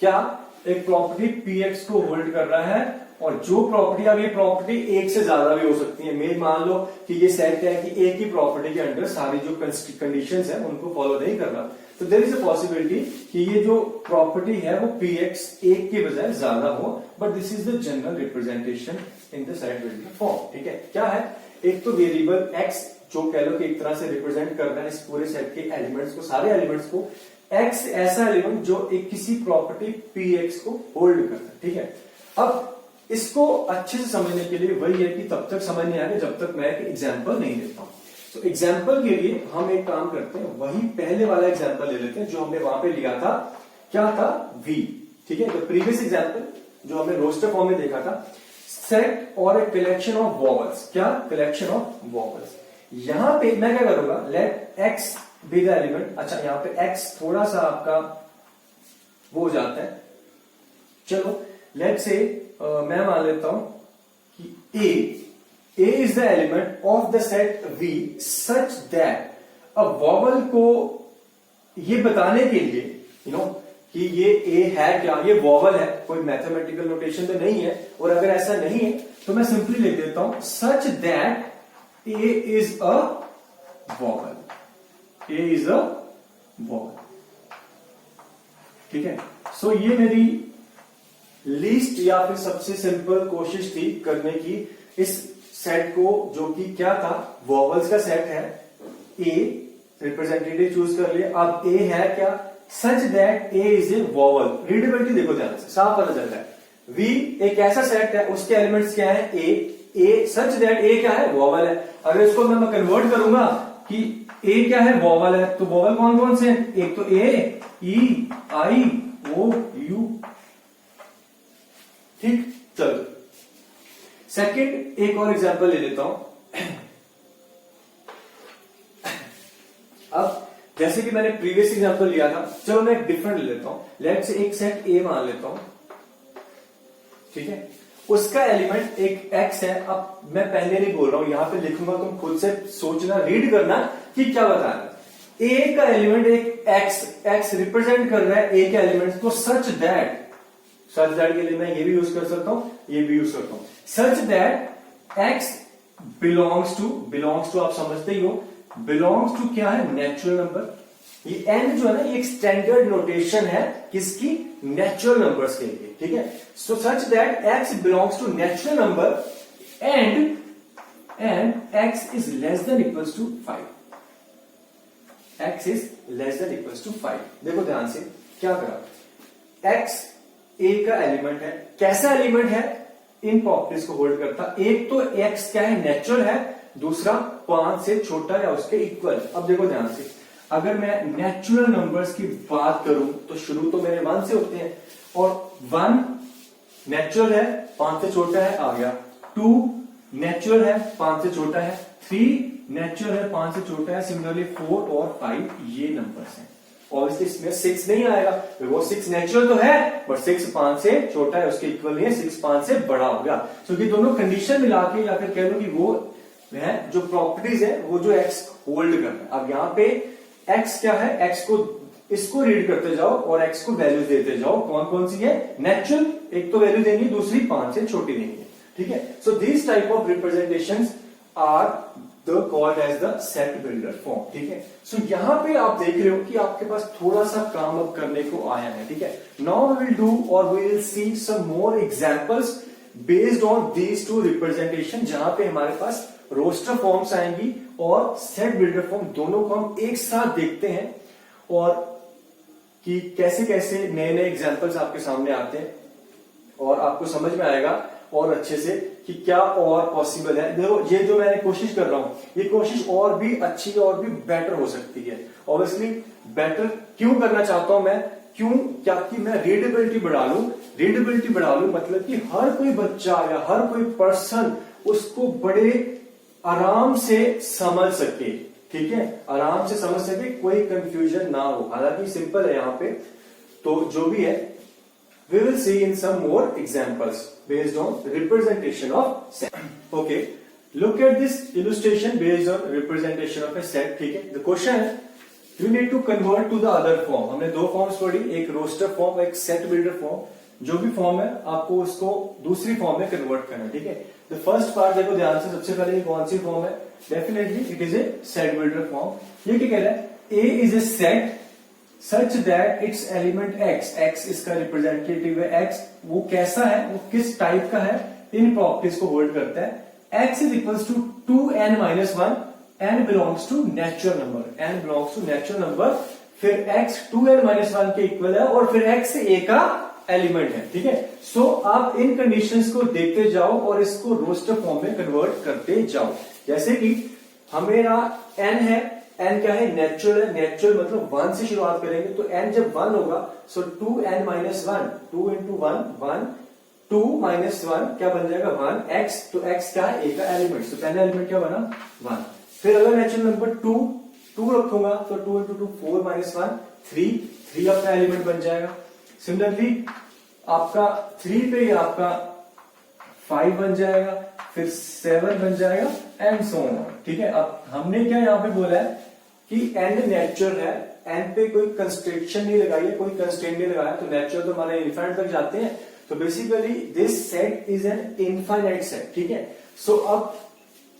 [SPEAKER 1] क्या? एक प्रॉपर्टी पी एक्स को होल्ड कर रहा है, और जो प्रॉपर्टी, अब ये प्रॉपर्टी एक से ज्यादा भी हो सकती है। मैं मान लो कि ये सेट है कि एक ही प्रॉपर्टी के अंडर सारी जो कंडीशंस है उनको फॉलो नहीं कर रहा, तो देयर इज अ पॉसिबिलिटी कि ये जो प्रॉपर्टी है वो पी एक्स एक की बजाय ज्यादा हो, but this is the general representation in the set builder form, ठीक है। क्या है? एक तो वेरिएबल एक्स जो कह लो कि एक तरह से रिप्रेजेंट करता है इस पूरे सेट के एलिमेंट्स को, सारे एलिमेंट्स को। एक्स ऐसा एलिमेंट जो एक किसी प्रॉपर्टी पी एक्स को होल्ड करता है, ठीक है। अब इसको अच्छे से समझने के लिए वही है कि तब तक समझ नहीं आएगा जब तक मैं एक एग्जाम्पल नहीं देता हूं। तो एग्जाम्पल के लिए हम एक काम करते हैं, वही पहले वाला एग्जाम्पल ले लेते हैं जो हमने वहां पे लिया था। क्या था? वी, ठीक है। तो प्रीवियस एग्जाम्पल जो हमने रोस्टर फॉर्म में देखा था, सेट और ए कलेक्शन ऑफ वॉवल्स। क्या? Collection of vowels. यहां पे मैं क्या करूंगा, let X be the element. अच्छा, यहां पे एक्स थोड़ा सा आपका वो हो जाता है, चलो लेट से मैं मान लेता हूं कि A is the element of the set we such that, अब वॉवल को ये बताने के लिए कि ये ए है क्या, ये वॉवल है, कोई मैथमेटिकल नोटेशन तो नहीं है, और अगर ऐसा नहीं है तो मैं सिंपली लिख देता हूं such that A is a vowel, A is a vowel, ठीक है। सो ये मेरी लीस्ट या फिर सबसे सिंपल कोशिश थी करने की इस सेट को, जो कि क्या था, वॉवल्स का सेट है। ए रिप्रेजेंटेटिव चूज कर लिया, अब ए है क्या, such that A is A vowel. Readability देखो ध्यान से, साफ पता चल रहा है। वी एक ऐसा सेट है, उसके एलिमेंट्स क्या है, ए सच दैट ए क्या है, वॉवल है। अगर इसको मैं कन्वर्ट करूंगा कि ए क्या है, वॉवल है, तो वॉवल कौन कौन से हैं, एक तो ए, ई, आई, ओ, यू, ठीक। चलो सेकंड एक और एग्जांपल ले लेता हूं। अब जैसे कि मैंने प्रीवियस एग्जांपल लिया था, चलो मैं एक डिफरेंट ले लेता हूं, लेट से एक सेट ए मान लेता हूं, ठीक है, उसका एलिमेंट एक एक्स है। अब मैं पहले नहीं बोल रहा हूं, यहां पे लिखूंगा, तुम खुद से सोचना, रीड करना कि क्या बता रहा है। ए का एलिमेंट एक एक्स रिप्रेजेंट कर रहा है ए के एलिमेंट को, सच दैट के लिए मैं ये भी यूज कर सकता हूं, ये भी यूज करता हूं, such that X belongs to आप समझते ही हो, बिलोंग्स टू क्या है, नेचुरल नंबर। ये एन जो है ना, ये एक स्टैंडर्ड नोटेशन है किसकी, नेचुरल नंबर्स के लिए, ठीक है। So such that X belongs to natural number and X is less than equals to 5। X is less than equals to 5। देखो ध्यान से क्या करा, एक्स ए का एलिमेंट है, कैसा एलिमेंट है, इन प्रॉपर्टीज को होल्ड करता। एक तो एक्स क्या है, नेचुरल है, दूसरा 5 से छोटा या उसके इक्वल। अब देखो ध्यान से, अगर मैं नेचुरल नंबर्स की बात करूं तो शुरू तो मेरे 1 से होते हैं, और 1 नेचुरल है, 5 से छोटा है, आ गया। 2 नेचुरल है, 5 से छोटा है। 3 नेचुरल है, 5 से छोटा है। सिमिलरली 4 और 5 ये नंबर्स हैं। ऑब्वियसली इसमें 6 नहीं आएगा, वो 6 नेचुरल तो है, बट 6 5 से छोटा है, उसके इक्वल नहीं है, 6 5 से बड़ा हो गया। क्योंकि दोनों कंडीशन मिला के, या फिर कह लो कि वो है जो प्रॉपर्टीज है, वो जो एक्स होल्ड कर रहा है। अब यहाँ पे एक्स क्या है, एक्स को इसको रीड करते जाओ और एक्स को वैल्यू देते जाओ। कौन कौन सी है, नेचुरल, एक तो वैल्यू देनी, दूसरी 5 से छोटी देनी है, ठीक है। So this type of representations are the called as the set builder form, ठीक है। सो यहां पे आप देख रहे हो कि आपके पास थोड़ा सा काम अब करने को आया है, ठीक है। नाउ वी विल डू और we will see some more examples based on these two representation, जहां पे हमारे पास रोस्टर फॉर्म्स आएंगी और सेट बिल्डर फॉर्म, दोनों को हम एक साथ देखते हैं, और कि कैसे कैसे नए नए एग्जांपल्स आपके सामने आते हैं, और आपको समझ में आएगा और अच्छे से कि क्या और पॉसिबल है। देखो ये जो मैंने कोशिश कर रहा हूं, ये कोशिश और भी अच्छी और भी बेटर हो सकती है। ऑब्वियसली बेटर क्यों करना चाहता हूं मैं, क्यों, क्या कि मैं रीडेबिलिटी बढ़ा लूं। रीडेबिलिटी बढ़ा लूं मतलब कि हर कोई बच्चा या हर कोई पर्सन उसको बड़े आराम से समझ सके, ठीक है, आराम से समझ सके, कोई कंफ्यूजन ना हो। हालांकि सिंपल है यहाँ पे, तो जो भी है we will see in some more examples based on representation of set. Okay, look at this illustration based on representation of a set, ठीक है। The question है, you need to convert to the other form. हमने दो forms पढ़ी, एक roster form, एक set builder form. जो भी फॉर्म है आपको उसको दूसरी फॉर्म में कन्वर्ट करना है, ठीक है। द फर्स्ट पार्ट देखो ध्यान से, सबसे पहले कौन सी फॉर्म है, definitely it is a set builder form. ये क्या कह रहा है, A is a set such that its element X, X इसका रिप्रेजेंटेटिव है, एक्स वो कैसा है, वो किस टाइप का है, इन प्रॉपर्टीज को होल्ड करता है। X is equals to 2n-1, n belongs to natural number, n belongs to natural number, फिर x 2n-1 के इक्वल है, और फिर x a का एलिमेंट है, ठीक है। सो आप इन कंडीशंस को देखते जाओ और इसको रोस्टर फॉर्म में कन्वर्ट करते जाओ। जैसे कि हमेरा n है, n क्या है, नेचुरल है, नेचुरल मतलब 1 से शुरुआत करेंगे, तो n जब 1 होगा, सो 2n-1, 2 into 1 1, 2 minus 1 क्या बन जाएगा 1, x, तो x क्या है, a का एलिमेंट, तो पहला एलिमेंट क्या बना 1। फिर अगर नेचुरल नंबर 2 रखूंगा, तो 2 into 2 4 minus 1 3 आपका एलिमेंट बन जाएगा। सिमिलरली आपका 3 पे ही आपका 5 बन जाएगा, फिर 7 बन जाएगा, एंड सो ऑन, ठीक है। अब हमने क्या यहाँ पे बोला है कि n नेचुरल है, n पे कोई कंस्ट्रक्शन नहीं लगाई है, कोई कंस्ट्रेंट नहीं लगाया, तो नेचुरल तो हमारे इनफाइनाइट तक जाते हैं, तो basically this set is an infinite set, ठीक है। सो अब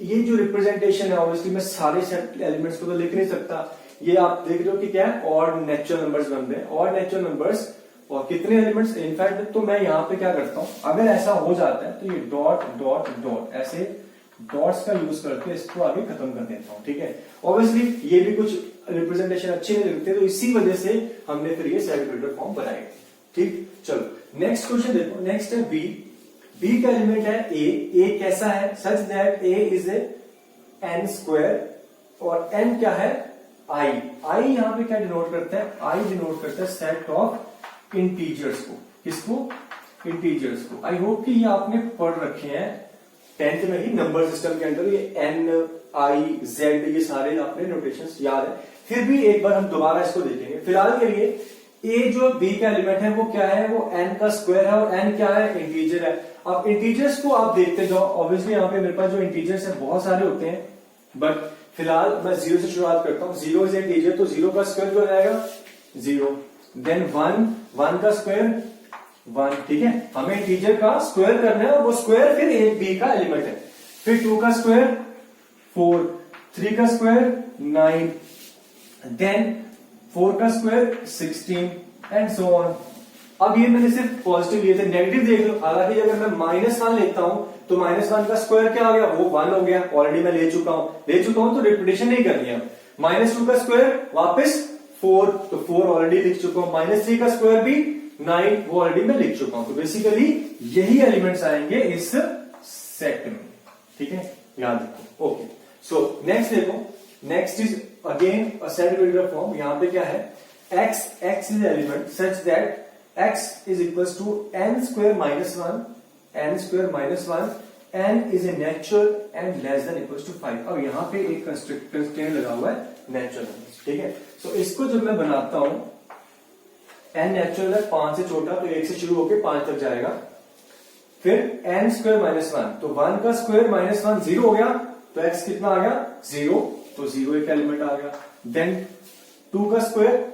[SPEAKER 1] ये जो रिप्रेजेंटेशन है, ऑब्वियसली मैं सारे सेट एलिमेंट्स को तो लिख नहीं सकता, ये आप देख रहे हो कि क्या है, और नेचुरल नंबर्स बन रहे हैं, और नेचुरल नंबर्स और कितने एलिमेंट्स इनफैक्ट। तो मैं यहाँ पे क्या करता हूं, अगर ऐसा हो जाता है तो ये डॉट डॉट डॉट ऐसे डॉट्स का यूज करके इसको आगे खत्म कर देता हूं, ठीक है। ऑब्वियसली ये भी कुछ रिप्रेजेंटेशन अच्छे नहीं लगते, तो इसी वजह से हमने फिर ये सेट बिल्डर फॉर्म बनाए, ठीक। चलो नेक्स्ट क्वेश्चन देखो, नेक्स्ट है बी। बी का एलिमेंट है ए कैसा है, such that A is A n square, और n क्या है i यहाँ पे क्या डिनोट करता है, i डिनोट करता है सेट ऑफ इंटीजर्स को, किसको, इंटीजर्स को। आई होप कि ये आपने पढ़ रखे हैं 10th में ही नंबर सिस्टम के अंदर, ये n i z ये सारे आपने नोटेशंस याद है। फिर भी एक बार हम दोबारा इसको देखेंगे। फिलहाल के लिए ए जो बी का एलिमेंट है वो क्या है, वो एन का स्क्वायर है, और एन क्या है, इंटीजर है। अब इंटीजर्स को आप देखते जाओ, ऑब्वियसली यहाँ पे मेरे पास जो इंटीजर्स है बहुत सारे होते हैं, बट फिलहाल मैं 0 से शुरुआत करता हूँ। 0 इज इंटीजर, तो 0 का स्क्वायर जो हो जाएगा 0, देन 1 का स्क्वायर 1, ठीक है। हमें इंटीजर का स्क्वायर करना है, और वो स्क्वायर फिर ए बी का एलिमेंट है। फिर 2 का स्क्वायर 4, 3 का स्क्वायर 9, देन 4 का स्क्वायर 16 एंड सो ऑन। अब ये मैंने सिर्फ पॉजिटिव लिए थे, नेगेटिव देख लो। हालांकि अगर मैं -1 लेता हूं तो -1 का स्क्वायर क्या आ गया, वो 1 हो गया। ऑलरेडी मैं ले चुका हूं तो रिपीटेशन नहीं करनी है। -2 का स्क्वायर वापस 4, तो 4 ऑलरेडी लिख चुका हूं। -3 का स्क्वायर भी 9, वो ऑलरेडी मैं लिख चुका हूं। तो बेसिकली यही एलिमेंट्स आएंगे इस सेट में, ठीक है, याद रखो। ओके, सो नेक्स्ट देखो, next is again a set builder form. यहां पे क्या है, x is element such that x is equals to n square minus 1, n square minus 1, n is a natural and less than equals to 5। अब यहां पे एक constraint लगा हुआ है नेचुरल, ठीक है। सो इसको जब मैं बनाता हूं, n नेचुरल है 5 से छोटा, तो 1 से शुरू होकर 5 तक जाएगा। फिर n स्क्वायर माइनस 1, तो 1 का स्क्वायर माइनस 1 0 हो गया, तो x कितना आ गया 0, तो 0 एक एलिमेंट आ गया। देन 2 का स्क्वायर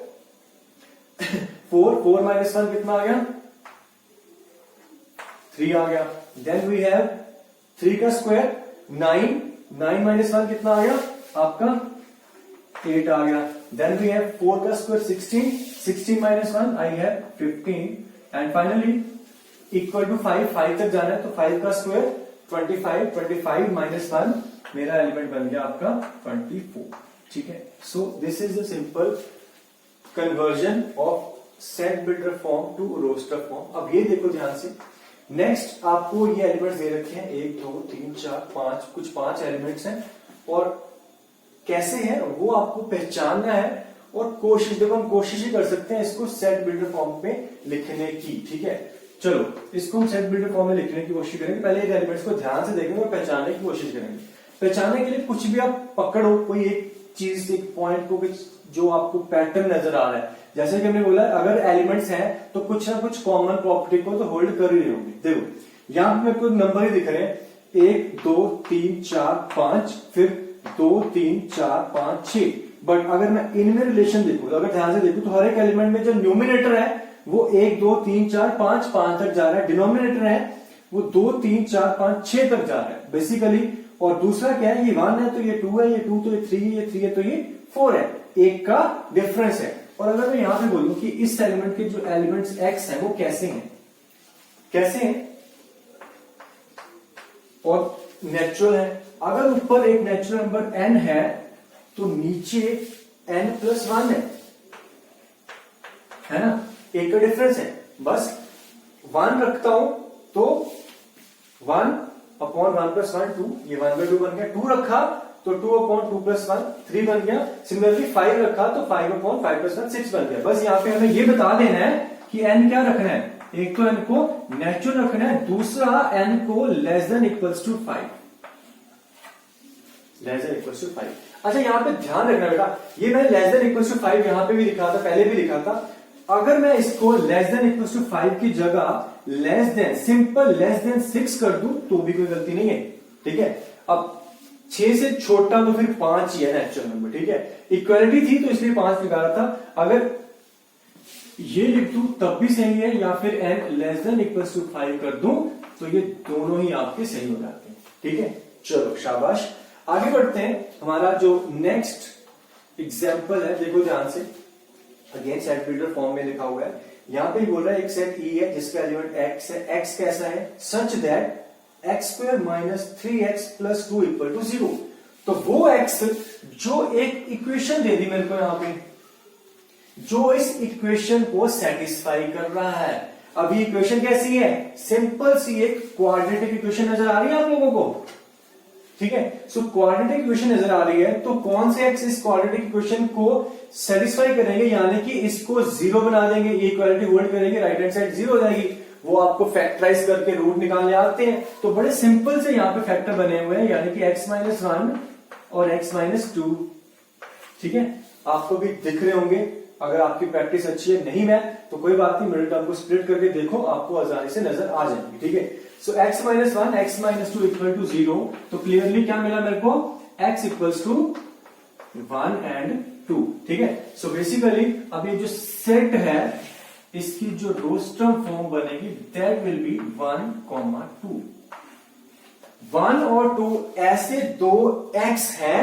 [SPEAKER 1] 4 माइनस 1 कितना आ गया 3 आ गया। देन वी हैव 3 का स्क्वायर 9 माइनस 1 कितना आ गया आपका 8 आ गया। देन वी हैव 4 का square 16 minus 1 I have 15 and finally equal to 5 तक जाना है, तो 5 का स्क्वायर 25 माइनस 1 मेरा एलिमेंट बन गया आपका 24, ठीक है। So this is the simple conversion of set builder form to roster form. अब ये देखो ध्यान से, नेक्स्ट आपको ये एलिमेंट्स दे रखे हैं 1 2 3 4 5, कुछ 5 एलिमेंट्स हैं, और कैसे हैं वो आपको पहचानना है। और कोशिश, देखो हम कोशिश ही कर सकते हैं इसको सेट बिल्डर फॉर्म पे लिखने की, ठीक है। चलो इसको हम सेट बिल्डर फॉर्म में लिखने की कोशिश करेंगे। पहले एक एलिमेंट्स को ध्यान से देखेंगे और पहचानने की कोशिश करेंगे। पहचानने के लिए कुछ भी आप पकड़ो, कोई एक चीज, एक पॉइंट को, जो आपको पैटर्न नजर आ रहा है। जैसे कि हमने बोला अगर एलिमेंट्स हैं तो कुछ ना कुछ कॉमन प्रॉपर्टी को तो होल्ड कर ही रहे होंगे। देखो यहां पे मेरे को नंबर ही दिख रहे हैं 1 2 3 4 5, फिर 2 3 4 5 6। बट अगर मैं इनमें रिलेशन देखूं, अगर ध्यान से देखूं, तो हर एक एलिमेंट में जो न्यूमिनेटर है वो 1 2 3 4 5 तक जा रहा है, डिनोमिनेटर है वो 2 3 4 5 6 तक जा रहा है बेसिकली। और दूसरा क्या है, ये 1 है तो ये 2 है, ये 2 तो ये 3 है, ये 3 है तो ये 4 है, एक का डिफरेंस है। और अगर मैं यहां पे बोलूं कि इस एलिमेंट के जो एलिमेंट्स x हैं वो कैसे हैं और नेचुरल है। अगर ऊपर एक नेचुरल नंबर n है तो नीचे n+1 है ना, एक का डिफरेंस है। बस 1 रखता हूं तो 1/1+1 2, ये 1/2 बन गया। 2 रखा तो 2/2+1 3 बन गया। सिमिलरली 5 रखा तो 5/5+1 6 बन गया। बस यहाँ पे हमें ये बता देना है कि n क्या रखना है, एक तो n को नेचुरल रखना है, दूसरा n को less than equals to 5, less than equals to 5। अच्छा यहाँ पे ध्यान रखना बेटा, ये मैंने लेस देन इक्वल्स टू 5 यहाँ पे भी लिखा था, पहले भी लिखा था। अगर मैं इसको लेस देन इक्वल्स टू 5 की जगह less than, simple less than 6 कर दूं तो भी कोई गलती नहीं है, ठीक है। अब 6 से छोटा तो फिर 5 ही है नेचुरल नंबर, ठीक है। इक्वालिटी थी तो इसलिए 5 निकाला था। अगर ये लिख दूं तब भी सही है, या फिर n less than equals to 5 कर दूं तो ये दोनों ही आपके सही हो जाते हैं, ठीक है। चलो शाबाश, आगे बढ़ते हैं। हमारा जो नेक्स्ट एग्जाम्पल है, देखो ध्यान से, अगेन सेट बिल्डर फॉर्म में लिखा हुआ है। यहां पे बोल रहा है एक सेट E है जिसका एलिमेंट x है। x कैसा है, सच दैट x² - 3x + 2 = 0। तो वो x जो एक इक्वेशन दे दी मेरे को यहां पे, जो इस इक्वेशन को सेटिस्फाई कर रहा है। अब ये इक्वेशन कैसी है, सिंपल सी एक क्वाड्रेटिक इक्वेशन नजर आ रही है आप लोगों को, ठीक है। सो क्वाड्रेटिक इक्वेशन नजर आ रही है, तो कौन से x इस क्वाड्रेटिक इक्वेशन को सेटिस्फाई करेंगे, यानी कि इसको 0 बना देंगे, ये इक्वालिटी होल्ड करेंगे, राइट हैंड साइड 0 हो जाएगी। वो आपको फैक्टराइज करके रूट निकालने आते हैं, तो बड़े सिंपल से यहाँ पे फैक्टर बने हुए हैं, यानी कि x - 1 और x - 2, ठीक है। आपको भी दिख रहे होंगे। अगर आपकी प्रैक्टिस अच्छी है नहीं है तो कोई बात नहीं, मिडिल टर्म को स्प्लिट करके देखो, आपको आसानी से नजर आ जाएंगे। ठीक है, so x minus 1 x minus 2 equal to 0। तो क्लियरली क्या मिला मेरे को, x इक्वल्स टू 1 एंड 2। ठीक है, सो बेसिकली अब ये जो सेट है इसकी जो रोस्टर्म फॉर्म बनेगी दैट विल बी 1, 2। 1 और 2 ऐसे दो x हैं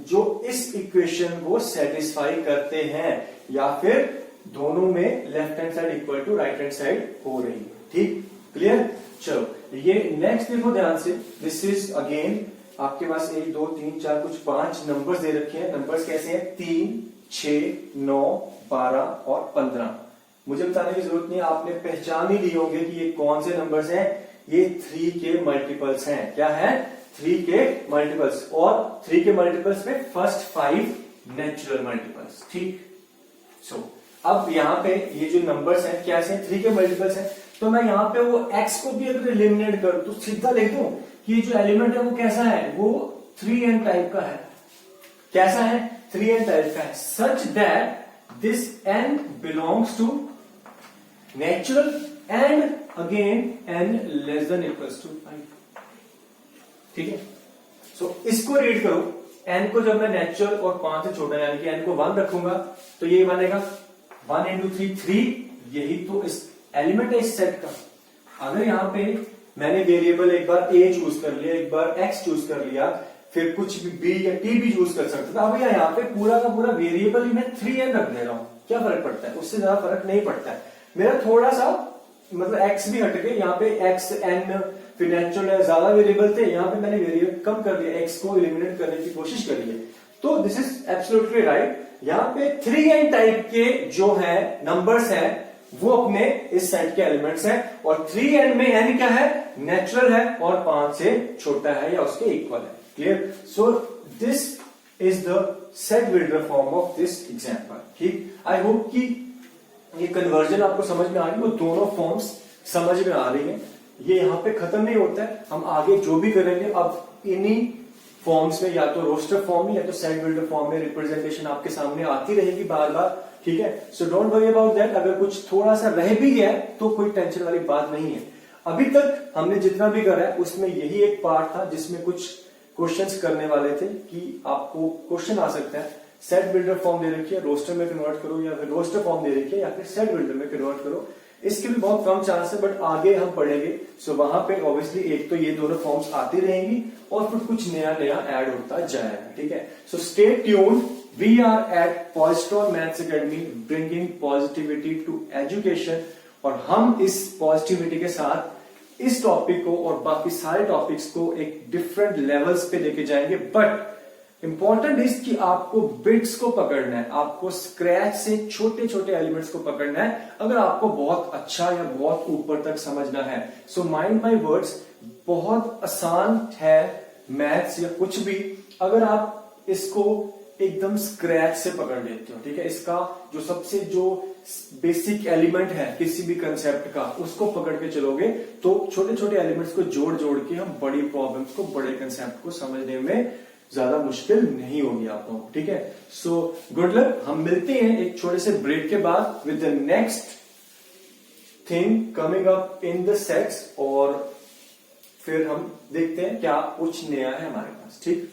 [SPEAKER 1] जो इस इक्वेशन को सेटिस्फाई करते हैं, या फिर दोनों में left hand side equal to right hand side हो रही है। ठीक, क्लियर। चलो ये नेक्स्ट देखो ध्यान से, दिस इज अगेन आपके पास 1 2 3 4 कुछ 5 नंबर्स दे रखे हैं। नंबर्स कैसे हैं, 3 6 9 12 और 15। मुझे बताने की जरूरत नहीं, आपने पहचान ही ली होंगे कि ये कौन से नंबर्स हैं। ये 3 के मल्टीपल्स हैं। क्या है, 3 के मल्टीपल्स, और 3 के मल्टीपल्स में फर्स्ट 5 नेचुरल मल्टीपल्स। ठीक, सो अब यहाँ पे ये जो नंबर्स हैं कैसे हैं, 3 के मल्टीपल्स हैं। तो मैं यहाँ पे वो x को भी अगर एलिमिनेट करूं तो सीधा लिख दूं कि ये जो एलिमेंट है वो कैसा है, वो 3n टाइप का है। कैसा है, 3n टाइप का है, such that this n belongs to natural and again n less than equals to 5। ठीक है, सो इसको रीड करो। n को जब मैं नेचुरल और 5 से छोटा यानी कि n को 1 रखूंगा तो ये बनेगा 1 into 3 3। यही तो इस एलिमेंट है इस सेट का। अगर यहाँ पे मैंने वेरिएबल एक बार a चूज कर लिया, एक बार x चूज कर लिया, फिर कुछ भी b या t भी चूज कर सकता था। अब यहाँ पे पूरा का पूरा वेरिएबल ही मैं 3n रख दे रहा हूं, क्या फर्क पड़ता है, उससे ज्यादा फर्क नहीं पड़ता है। मेरा थोड़ा सा मतलब x भी हट गए, यहाँ पे x n फिर नेचुरल ज्यादा वेरिएबल थे, यहाँ पे मैंने वेरिएबल कम कर दिया, x को एलिमिनेट करने की कोशिश करी है। तो दिस इज एब्सोल्युटली राइट। यहाँ पे 3n टाइप के जो है नंबर्स हैं वो अपने इस सेट के एलिमेंट्स हैं, और 3n में n क्या है, नेचुरल है और 5 से छोटा है या उसके इक्वल है। Clear, so this is the set builder form of this example. ठीक, आई होप कि ये कन्वर्जन आपको समझ में आ रही है, वो दोनों फॉर्म्स समझ में आ रही है। ये यहाँ पे खत्म नहीं होता है, हम आगे जो भी करेंगे अब इन्हीं फॉर्म्स में, या तो रोस्टर फॉर्म में या तो सेट बिल्डर फॉर्म में रिप्रेजेंटेशन आपके सामने आती रहेगी बार बार। ठीक है, so don't worry about that. अगर कुछ थोड़ा सा रह भी गया तो कोई टेंशन वाली बात नहीं है। अभी तक हमने जितना भी करा है उसमें यही एक पार्ट था जिसमें कुछ क्वेश्चंस करने वाले थे कि आपको क्वेश्चन आ सकता है सेट बिल्डर फॉर्म दे रखी है, रोस्टर में कन्वर्ट करो, या फिर रोस्टर फॉर्म दे रखी है या फिर सेट बिल्डर में कन्वर्ट करो। इसके भी बहुत कम चांस है, बट आगे हम पढ़ेंगे। सो वहां पे ऑब्वियसली एक तो ये दोनों फॉर्म्स आती रहेंगी और फिर कुछ नया नया ऐड होता जाएगा। ठीक है, so stay tuned. We are at Positron maths academy bringing positivity to education, और हम इस पॉजिटिविटी के साथ इस टॉपिक को और बाकी सारे टॉपिक्स को एक डिफरेंट लेवल्स पे लेके जाएंगे। बट इंपॉर्टेंट इज कि आपको बिट्स को पकड़ना है, आपको स्क्रैच से छोटे छोटे एलिमेंट्स को पकड़ना है अगर आपको बहुत अच्छा या बहुत ऊपर तक समझना है। सो माइंड माय वर्ड्स, बहुत आसान है मैथ्स या कुछ भी अगर आप इसको एकदम स्क्रैच से पकड़ लेते हो। ठीक है, इसका जो सबसे जो बेसिक एलिमेंट है किसी भी कंसेप्ट का उसको पकड़ के चलोगे तो छोटे छोटे एलिमेंट्स को जोड़ जोड़ के हम बड़ी प्रॉब्लम्स को, बड़े कंसेप्ट को समझने में ज्यादा मुश्किल नहीं होगी आप लोगों को। ठीक है, सो गुड लक। हम मिलते हैं एक छोटे से ब्रेक के बाद with the next thing coming up in the sets, और फिर हम देखते हैं क्या कुछ नया है हमारे पास। ठीक।